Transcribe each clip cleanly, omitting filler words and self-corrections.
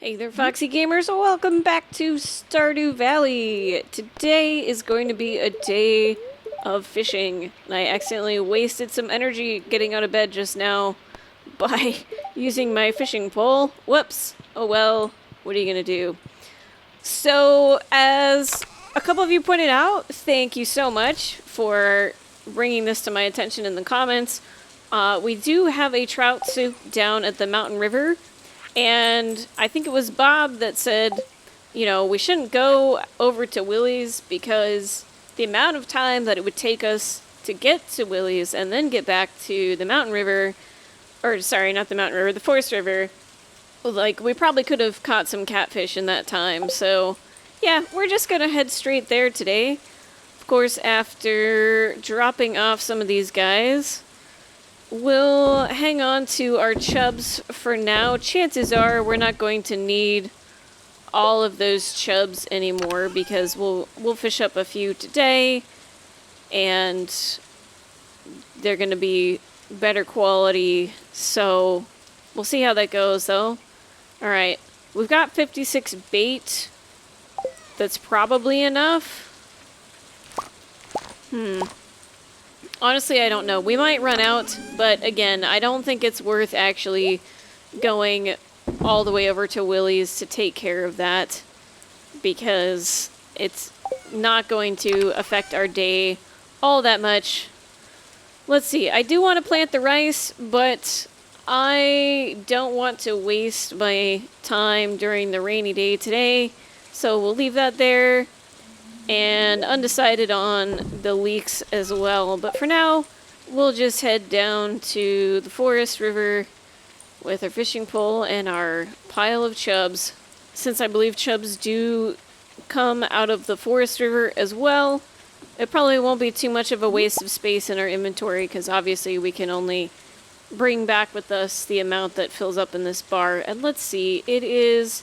Hey there, Foxy Gamers! Welcome back to Stardew Valley! Today is going to be a day of fishing. I accidentally wasted some energy getting out of bed just now by using my fishing pole. Whoops! Oh well, what are you gonna do? So, as a couple of you pointed out, thank you so much for bringing this to my attention in the comments. We do have a trout soup down at the mountain river. And I think it was Bob that said, you know, we shouldn't go over to Willie's because the amount of time that it would take us to get to Willie's and then get back to the mountain river, or sorry, not the mountain river, the forest river, like, we probably could have caught some catfish in that time. So, yeah, we're just going to head straight there today. Of course, after dropping off some of these guys, we'll hang on to our chubs for now. Chances are we're not going to need all of those chubs anymore because we'll fish up a few today and they're going to be better quality. So we'll see how that goes though. Alright, we've got 56 bait. That's probably enough. Honestly, I don't know. We might run out, but again, I don't think it's worth actually going all the way over to Willie's to take care of that because it's not going to affect our day all that much. Let's see. I do want to plant the rice, but I don't want to waste my time during the rainy day today, so we'll leave that there. And undecided on the leeks as well. But for now, we'll just head down to the forest river with our fishing pole and our pile of chubs. Since I believe chubs do come out of the forest river as well, it probably won't be too much of a waste of space in our inventory because obviously we can only bring back with us the amount that fills up in this bar. And let's see, it is...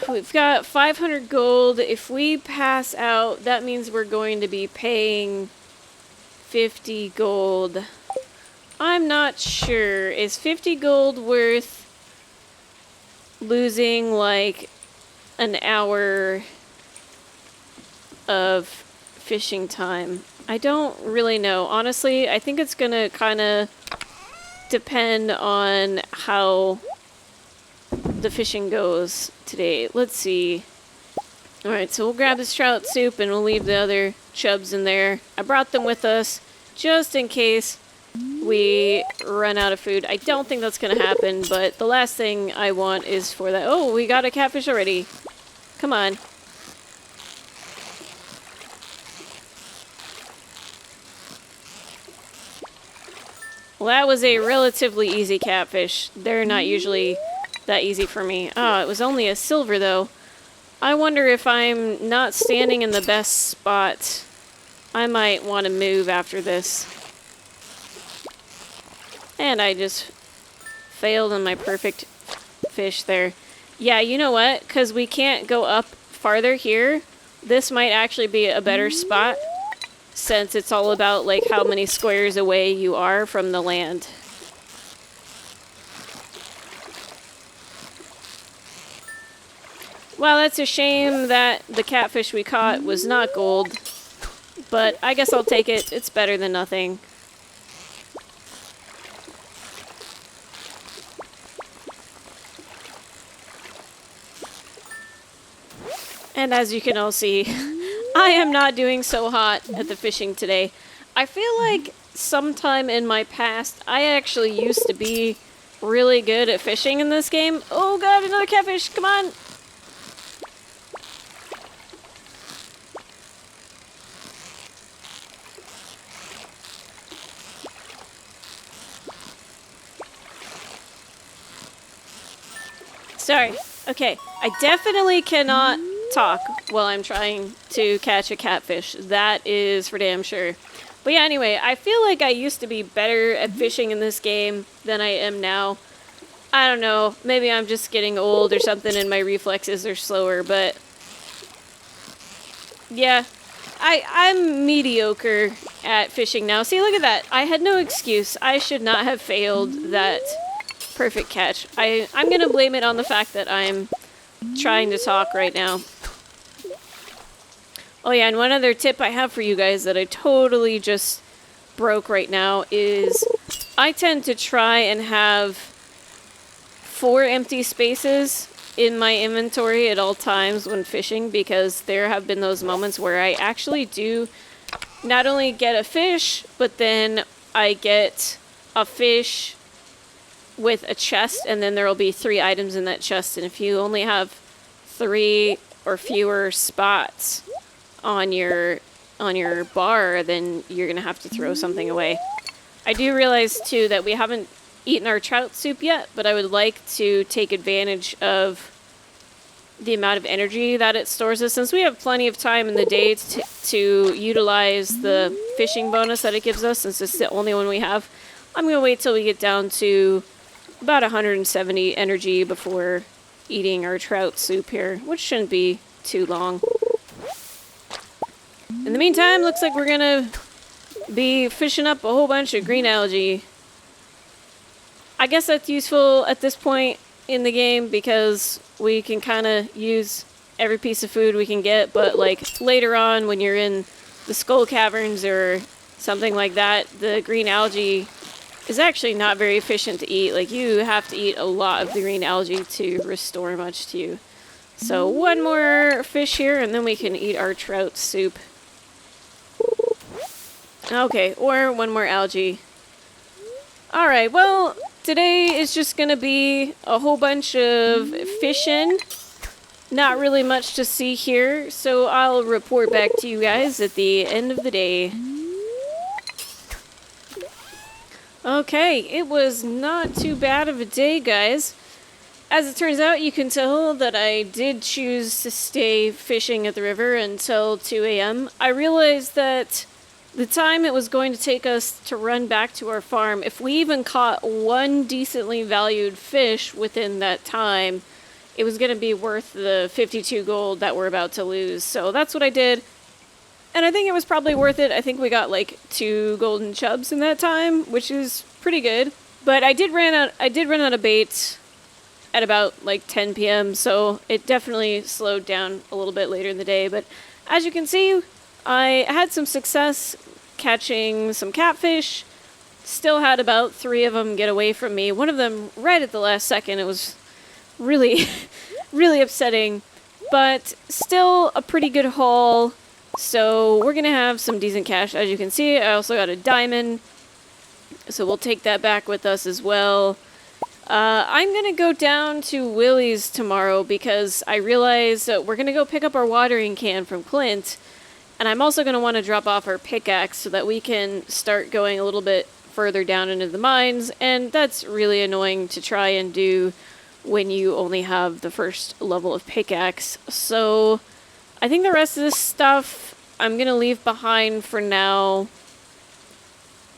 we've got 500 gold. If we pass out, that means we're going to be paying 50 gold. I'm not sure. Is 50 gold worth losing like an hour of fishing time? I don't really know. Honestly, I think it's gonna kind of depend on how the fishing goes today. Let's see. Alright, so we'll grab this trout soup and we'll leave the other chubs in there. I brought them with us just in case we run out of food. I don't think that's going to happen, but the last thing I want is for that. Oh, we got a catfish already. Come on. Well, that was a relatively easy catfish. They're not usually that easy for me. Oh, it was only a silver though. I wonder if I'm not standing in the best spot. I might want to move after this. And I just failed on my perfect fish there. Yeah, you know what? Because we can't go up farther here, this might actually be a better spot since it's all about like how many squares away you are from the land. Well, that's a shame that the catfish we caught was not gold, but I guess I'll take it. It's better than nothing. And as you can all see, I am not doing so hot at the fishing today. I feel like sometime in my past, I actually used to be really good at fishing in this game. Oh god, another catfish, come on! Sorry. Okay. I definitely cannot talk while I'm trying to catch a catfish. That is for damn sure. But yeah, anyway, I feel like I used to be better at fishing in this game than I am now. I don't know. Maybe I'm just getting old or something and my reflexes are slower, but... yeah. I'm mediocre at fishing now. See, look at that. I had no excuse. I should not have failed that perfect catch. I'm gonna blame it on the fact that I'm trying to talk right now. Oh yeah, and one other tip I have for you guys that I totally just broke right now is I tend to try and have 4 empty spaces in my inventory at all times when fishing, because there have been those moments where I actually do not only get a fish, but then I get a fish with a chest, and then there will be 3 items in that chest, and if you only have 3 or fewer spots on your bar, then you're gonna have to throw something away. I do realize too that we haven't eaten our trout soup yet, but I would like to take advantage of the amount of energy that it stores us, since we have plenty of time in the day to utilize the fishing bonus that it gives us, since it's the only one we have. I'm going to wait till we get down to about 170 energy before eating our trout soup here, which shouldn't be too long. In the meantime, looks like we're going to be fishing up a whole bunch of green algae. I guess that's useful at this point in the game because we can kind of use every piece of food we can get, but like later on when you're in the skull caverns or something like that, the green algae is actually not very efficient to eat. Like, you have to eat a lot of the green algae to restore much to you. So one more fish here and then we can eat our trout soup. Okay, or one more algae. Alright, well, today is just gonna be a whole bunch of fishing. Not really much to see here, so I'll report back to you guys at the end of the day. Okay, it was not too bad of a day, guys. As it turns out, you can tell that I did choose to stay fishing at the river until 2 a.m. I realized that the time it was going to take us to run back to our farm, if we even caught one decently valued fish within that time, it was going to be worth the 52 gold that we're about to lose. So that's what I did. And I think it was probably worth it. I think we got like 2 golden chubs in that time, which is pretty good. But I did run out of bait at about like 10 p.m. So it definitely slowed down a little bit later in the day. But as you can see, I had some success catching some catfish. Still had about 3 of them get away from me. One of them right at the last second. It was really, really upsetting. But still a pretty good haul. So we're going to have some decent cash. As you can see, I also got a diamond. So we'll take that back with us as well. I'm going to go down to Willie's tomorrow because I realized that we're going to go pick up our watering can from Clint. And I'm also going to want to drop off our pickaxe so that we can start going a little bit further down into the mines. And that's really annoying to try and do when you only have the first level of pickaxe. So I think the rest of this stuff I'm going to leave behind for now.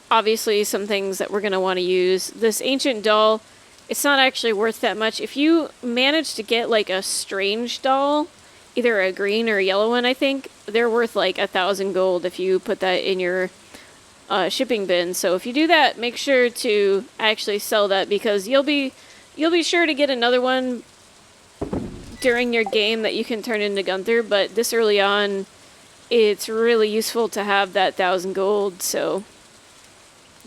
Obviously, some things that we're going to want to use. This ancient doll, it's not actually worth that much. If you manage to get like a strange doll, either a green or a yellow one, I think, they're worth like 1,000 gold if you put that in your shipping bin. So if you do that, make sure to actually sell that because you'll be sure to get another one during your game that you can turn into Gunther, but this early on, it's really useful to have that 1,000 gold, so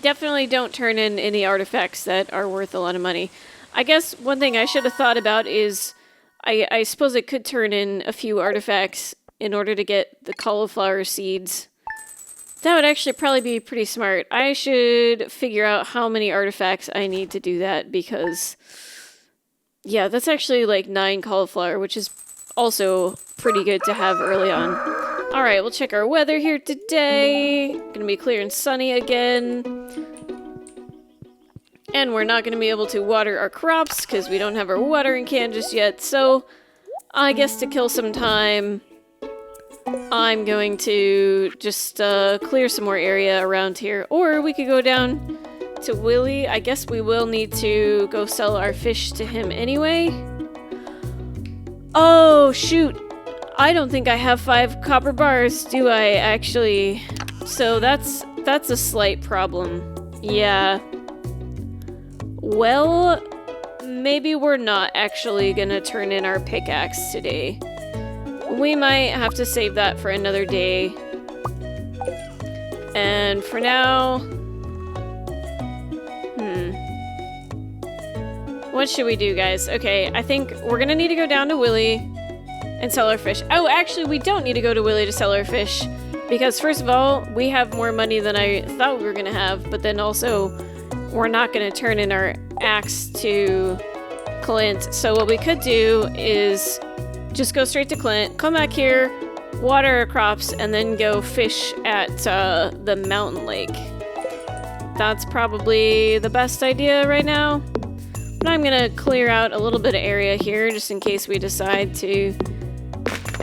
definitely don't turn in any artifacts that are worth a lot of money. I guess one thing I should have thought about is I suppose I could turn in a few artifacts in order to get the cauliflower seeds. That would actually probably be pretty smart. I should figure out how many artifacts I need to do that because yeah, that's actually like 9 cauliflower, which is also pretty good to have early on. Alright, we'll check our weather here today. Gonna be clear and sunny again. And we're not gonna be able to water our crops because we don't have our watering can just yet. So, I guess to kill some time, I'm going to just clear some more area around here. Or we could go down to Willie. I guess we will need to go sell our fish to him anyway. Oh, shoot. I don't think I have 5 copper bars, do I, actually? So that's a slight problem. Yeah. Well, maybe we're not actually gonna turn in our pickaxe today. We might have to save that for another day. And for now... What should we do, guys? Okay, I think we're gonna need to go down to Willy and sell our fish. Oh, actually, we don't need to go to Willy to sell our fish. Because first of all, we have more money than I thought we were gonna have, but then also, we're not gonna turn in our axe to Clint. So what we could do is just go straight to Clint, come back here, water our crops, and then go fish at the mountain lake. That's probably the best idea right now. But I'm gonna clear out a little bit of area here just in case we decide to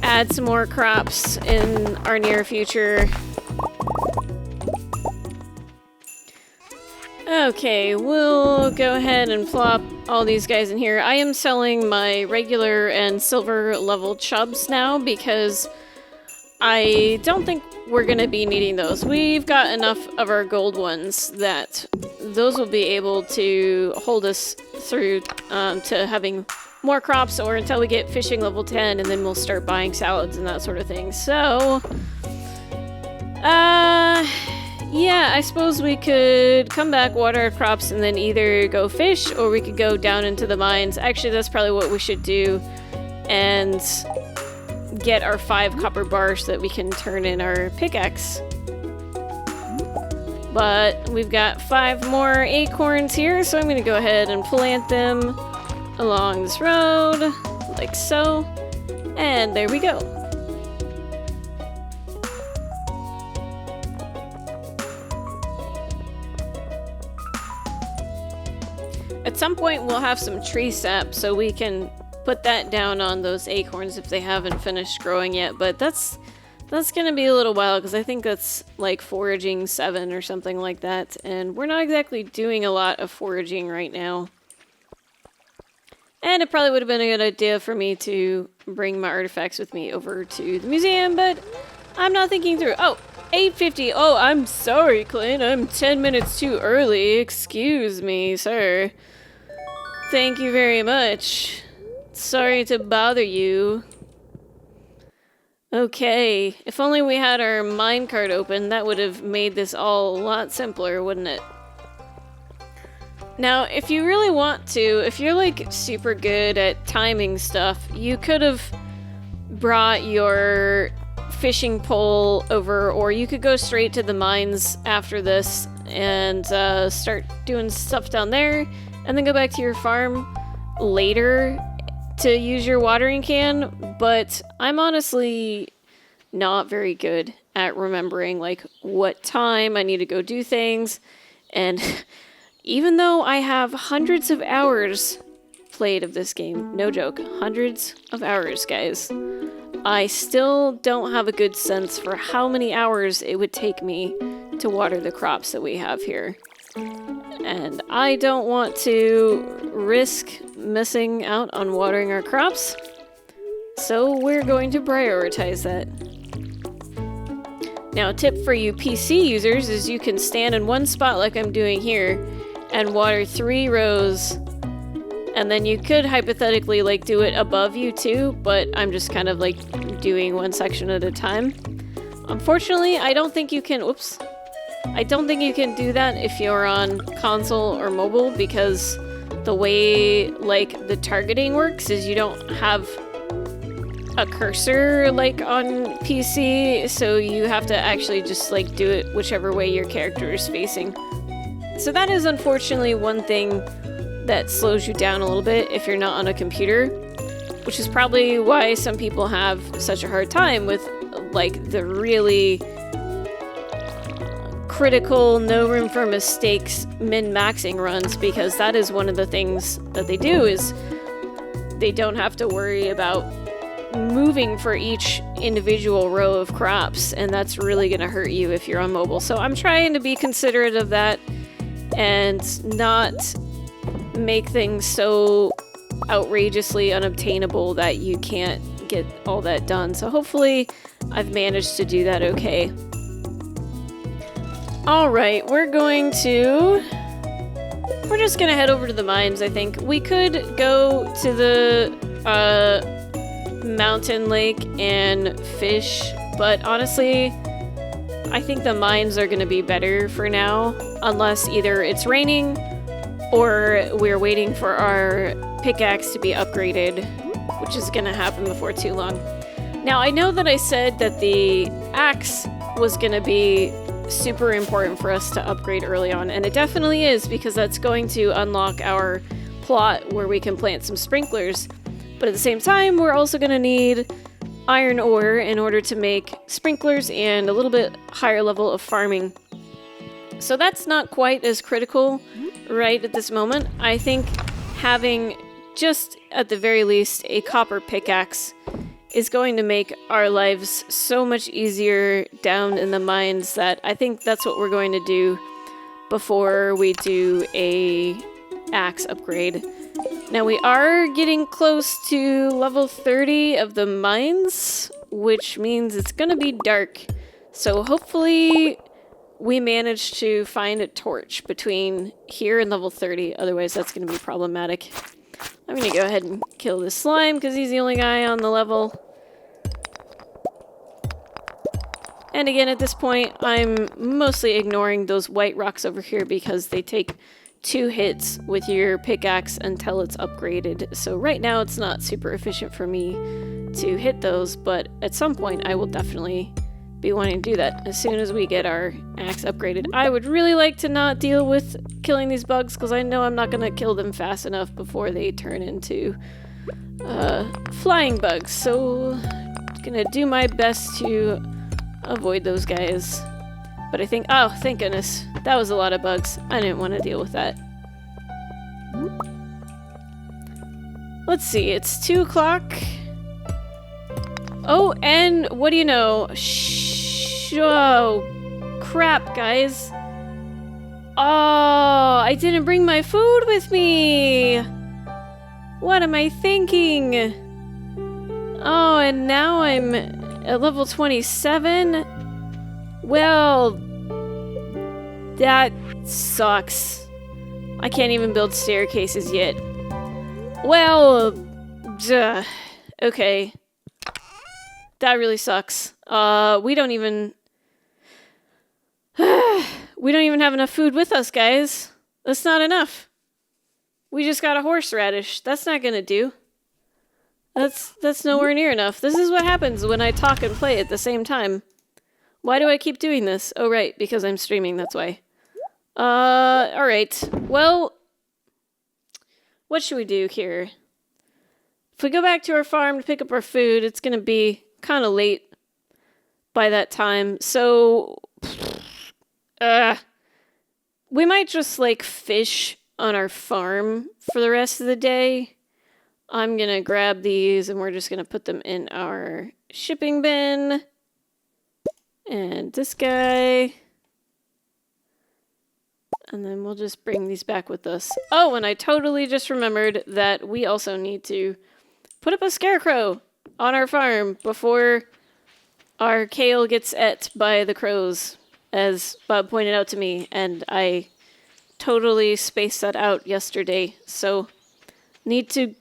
add some more crops in our near future. Okay, we'll go ahead and plop all these guys in here. I am selling my regular and silver level chubs now because I don't think we're gonna be needing those. We've got enough of our gold ones that those will be able to hold us through to having more crops or until we get fishing level 10, and then we'll start buying salads and that sort of thing. So, yeah, I suppose we could come back, water our crops, and then either go fish or we could go down into the mines. Actually, that's probably what we should do, and get our 5 copper bars so that we can turn in our pickaxe. But we've got 5 more acorns here, so I'm going to go ahead and plant them along this road, like so. And there we go. At some point we'll have some tree sap so we can put that down on those acorns if they haven't finished growing yet, but that's gonna be a little while because I think that's like foraging 7 or something like that, and we're not exactly doing a lot of foraging right now. And it probably would have been a good idea for me to bring my artifacts with me over to the museum, but I'm not thinking through. Oh, 8:50. Oh, I'm sorry, Clint. I'm 10 minutes too early. Excuse me, sir. Thank you very much. Sorry to bother you. Okay, if only we had our minecart open, that would have made this all a lot simpler, wouldn't it? Now, if you really want to, if you're like super good at timing stuff, you could have brought your fishing pole over, or you could go straight to the mines after this and start doing stuff down there, and then go back to your farm later to use your watering can. But I'm honestly not very good at remembering like what time I need to go do things, and even though I have hundreds of hours played of this game, no joke, hundreds of hours, guys, I still don't have a good sense for how many hours it would take me to water the crops that we have here. And I don't want to risk missing out on watering our crops, so we're going to prioritize that. Now, a tip for you PC users is you can stand in one spot like I'm doing here and water 3 rows, and then you could hypothetically like do it above you too, but I'm just kind of like doing one section at a time. Unfortunately, I don't think you can, whoops, I don't think you can do that if you're on console or mobile, because the way like the targeting works is you don't have a cursor like on PC, so you have to actually just like do it whichever way your character is facing. So that is unfortunately one thing that slows you down a little bit if you're not on a computer, which is probably why some people have such a hard time with like the really critical, no room for mistakes min-maxing runs, because that is one of the things that they do is they don't have to worry about moving for each individual row of crops, and that's really going to hurt you if you're on mobile. So I'm trying to be considerate of that and not make things so outrageously unobtainable that you can't get all that done. So hopefully I've managed to do that okay. Alright, we're going to we're just gonna head over to the mines, I think. We could go to the mountain lake and fish, but honestly, I think the mines are gonna be better for now, unless either it's raining or we're waiting for our pickaxe to be upgraded, which is gonna happen before too long. Now, I know that I said that the axe was gonna be super important for us to upgrade early on, and it definitely is, because that's going to unlock our plot where we can plant some sprinklers. But at the same time, we're also gonna need iron ore in order to make sprinklers and a little bit higher level of farming. So that's not quite as critical right at this moment. I think having just at the very least a copper pickaxe is going to make our lives so much easier down in the mines that I think that's what we're going to do before we do a axe upgrade. Now we are getting close to level 30 of the mines, which means it's gonna be dark. So hopefully we manage to find a torch between here and level 30, otherwise that's gonna be problematic. I'm gonna go ahead and kill this slime because he's the only guy on the level. And again, at this point, I'm mostly ignoring those white rocks over here because they take 2 hits with your pickaxe until it's upgraded. So right now it's not super efficient for me to hit those, but at some point I will definitely be wanting to do that as soon as we get our axe upgraded. I would really like to not deal with killing these bugs because I know I'm not going to kill them fast enough before they turn into flying bugs. So I'm going to do my best to avoid those guys. But I think, oh, thank goodness. That was a lot of bugs. I didn't want to deal with that. Let's see, it's 2 o'clock. Oh, and what do you know? Oh, crap, guys. Oh, I didn't bring my food with me. What am I thinking? Oh, and now I'm at level 27? Well, that sucks. I can't even build staircases yet. Well, duh. Okay. That really sucks. We don't even have enough food with us, guys. That's not enough. We just got a horseradish. That's not gonna do. That's nowhere near enough. This is what happens when I talk and play at the same time. Why do I keep doing this? Oh, right, because I'm streaming, that's why. Alright. Well, what should we do here? If we go back to our farm to pick up our food, it's gonna be kind of late by that time. So, we might just, like, fish on our farm for the rest of the day. I'm gonna grab these and we're just gonna put them in our shipping bin. And this guy. And then we'll just bring these back with us. Oh, and I totally just remembered that we also need to put up a scarecrow on our farm before our kale gets ate by the crows, as Bob pointed out to me, and I totally spaced that out yesterday. So, need to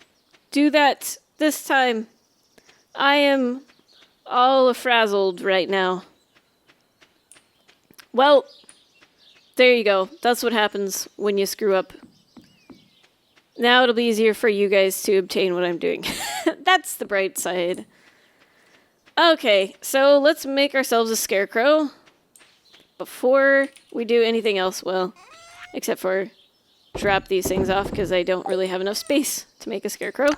do that this time. I am all frazzled right now. Well, there you go. That's what happens when you screw up. Now it'll be easier for you guys to obtain what I'm doing. That's the bright side. Okay, so let's make ourselves a scarecrow before we do anything else. Well, except for drop these things off because I don't really have enough space to make a scarecrow.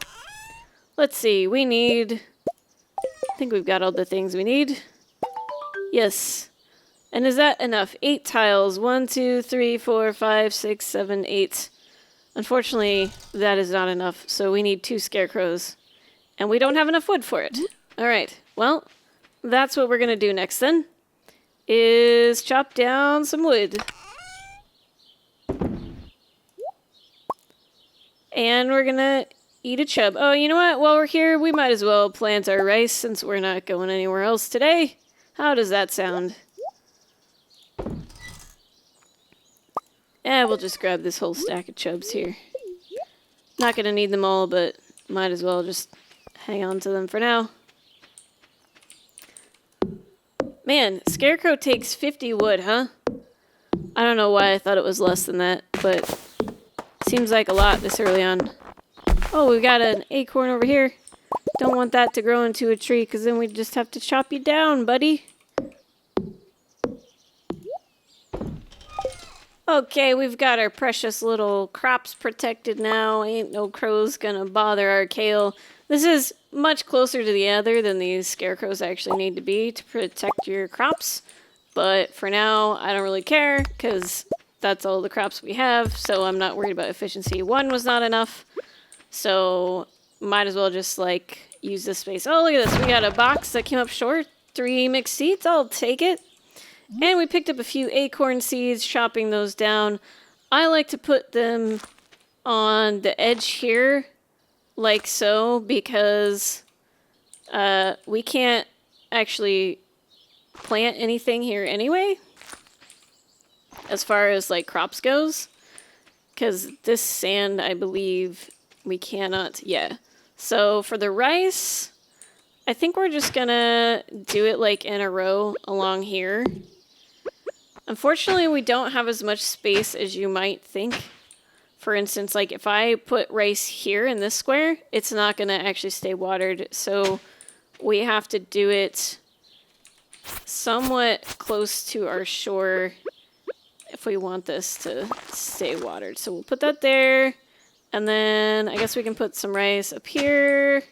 Let's see, we need... I think we've got all the things we need. Yes. And is that enough? 8 tiles. 1, 2, 3, 4, 5, 6, 7, 8. Unfortunately, that is not enough, so we need 2 scarecrows. And we don't have enough wood for it. Alright, well, that's what we're going to do next then. Is chop down some wood. And we're going to eat a chub. Oh, you know what? While we're here, we might as well plant our rice since we're not going anywhere else today. How does that sound? We'll just grab this whole stack of chubs here. Not gonna need them all, but might as well just hang on to them for now. Man, Scarecrow takes 50 wood, huh? I don't know why I thought it was less than that, but seems like a lot this early on. Oh, we got an acorn over here. Don't want that to grow into a tree, because then we just have to chop you down, buddy. Okay, we've got our precious little crops protected now. Ain't no crows gonna bother our kale. This is much closer to the other than these scarecrows actually need to be to protect your crops. But for now, I don't really care, because that's all the crops we have, so I'm not worried about efficiency. One was not enough, so might as well just, like, use this space. Oh, look at this. We got a box that came up short. 3 mixed seeds. I'll take it. And we picked up a few acorn seeds, chopping those down. I like to put them on the edge here, like so, because we can't actually plant anything here anyway, as far as like crops goes, because this sand, I believe, we cannot. Yeah. So for the rice, I think we're just gonna do it like in a row along here. Unfortunately, we don't have as much space as you might think. For instance, like if I put rice here in this square, it's not gonna actually stay watered. So we have to do it somewhat close to our shore if we want this to stay watered. So we'll put that there, and then I guess we can put some rice up here,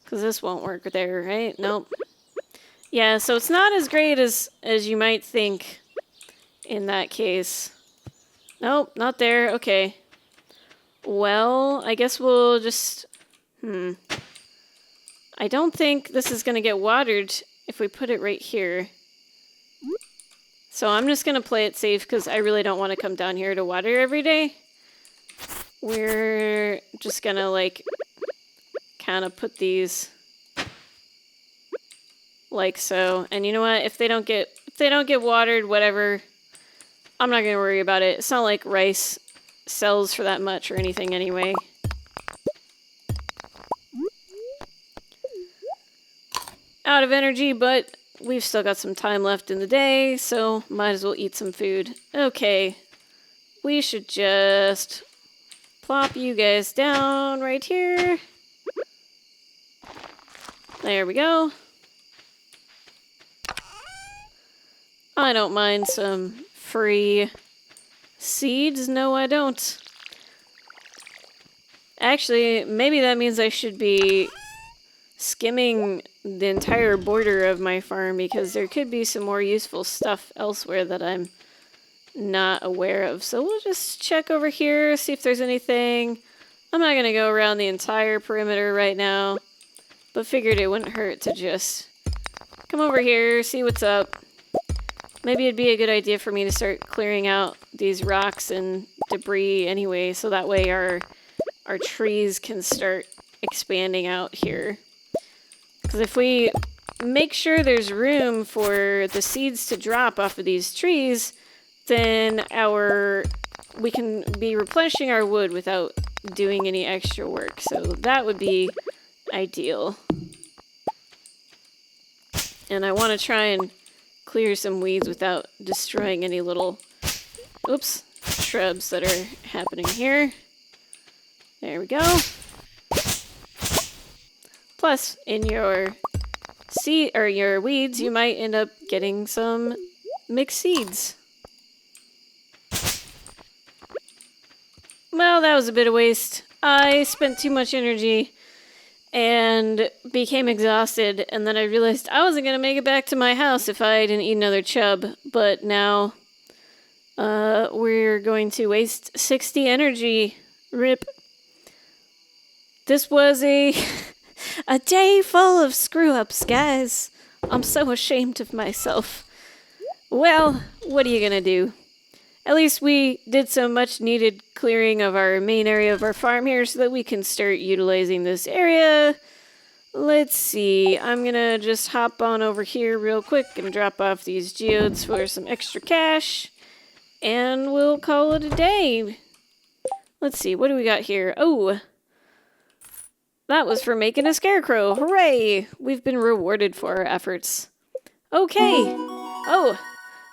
because this won't work there, right? Nope. Yeah, so it's not as great as you might think in that case. Nope, not there. Okay. Well, I guess we'll just... I don't think this is going to get watered if we put it right here. So I'm just going to play it safe because I really don't want to come down here to water every day. We're just going to like kind of put these like so. And you know what? If they don't get watered, whatever, I'm not going to worry about it. It's not like rice sells for that much or anything anyway. Out of energy, but we've still got some time left in the day, so might as well eat some food. Okay, we should just plop you guys down right here. There we go. I don't mind some free seeds. No, I don't. Actually, maybe that means I should be skimming the entire border of my farm, because there could be some more useful stuff elsewhere that I'm not aware of. So we'll just check over here, see if there's anything. I'm not going to go around the entire perimeter right now, but figured it wouldn't hurt to just come over here, see what's up. Maybe it'd be a good idea for me to start clearing out these rocks and debris anyway, so that way our trees can start expanding out here. Because if we make sure there's room for the seeds to drop off of these trees, then we can be replenishing our wood without doing any extra work. So that would be ideal. And I want to try and clear some weeds without destroying any little, oops, shrubs that are happening here. There we go. Plus, in your your weeds, you might end up getting some mixed seeds. Well, that was a bit of waste. I spent too much energy and became exhausted, and then I realized I wasn't going to make it back to my house if I didn't eat another chub. But now we're going to waste 60 energy. Rip. This was a day full of screw-ups, guys. I'm so ashamed of myself. Well, what are you gonna do? At least we did some much-needed clearing of our main area of our farm here so that we can start utilizing this area. Let's see. I'm gonna just hop on over here real quick and drop off these geodes for some extra cash. And we'll call it a day. Let's see, what do we got here? Oh, that was for making a scarecrow. Hooray! We've been rewarded for our efforts. Okay. Oh,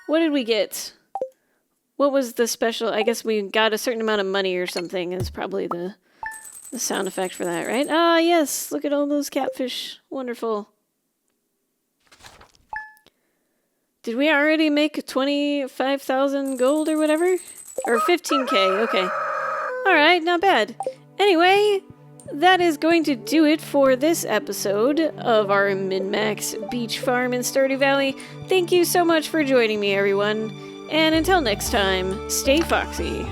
what did we get? What was the special? I guess we got a certain amount of money or something is probably the sound effect for that, right? Ah, yes. Look at all those catfish. Wonderful. Did we already make 25,000 gold or whatever? Or 15k, okay. Alright, not bad. Anyway, that is going to do it for this episode of our min-max beach farm in Stardew Valley. Thank you so much for joining me, everyone. And until next time, stay foxy.